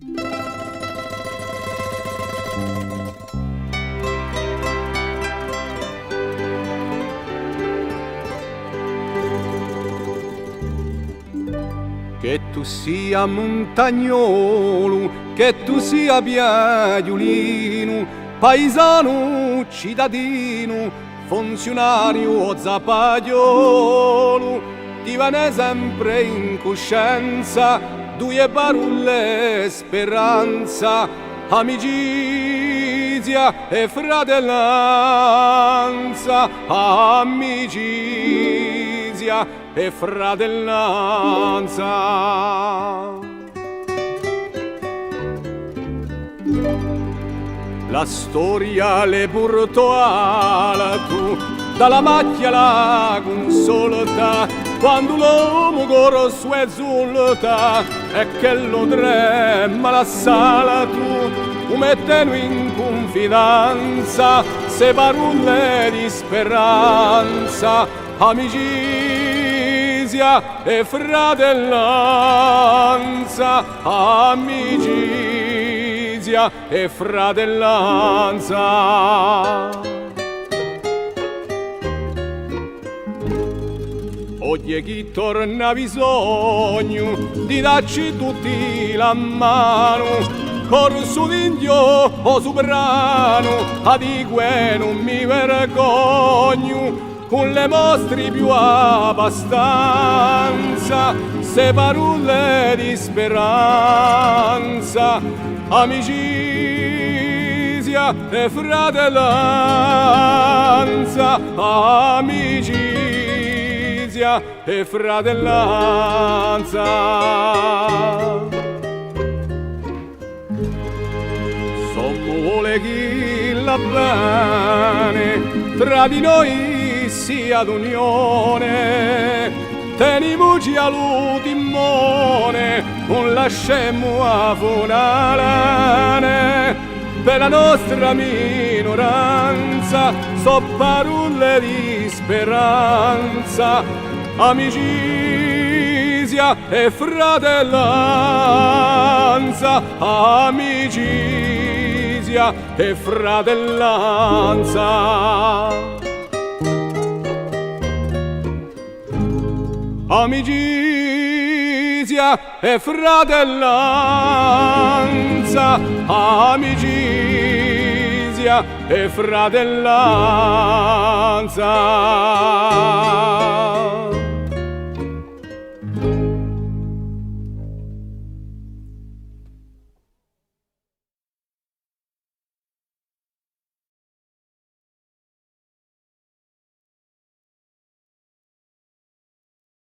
Che tu sia montagnolo, che tu sia piagliolino, paesano, cittadino, funzionario o zapagliolo, ti vane sempre in coscienza, due parole speranza, amicizia e fratellanza, amicizia e fratellanza. La storia le portò alla tu, dalla macchia la consolata, quando l'uomo coro su esulta, e che lo trema la sala tu, mettendo in confidenza, se parole di speranza, amicizia e fratellanza, amicizia e fratellanza. Oggi chi torna bisogno di darci tutti la mano, corso d'indio o soprano, a di que non mi vergogno, con le mostri più abbastanza, se parole di speranza, amicizia e fratellanza, amicizia e fratellanza. Sommo vuole chi la bene, tra di noi sia d'unione, teniamoci allo timone, non lasciamo a fonalane, per la nostra minoranza, so parole di speranza, amicizia e fratellanza, amicizia e fratellanza. Amicizia e fratellanza, amicizia e fratellanza.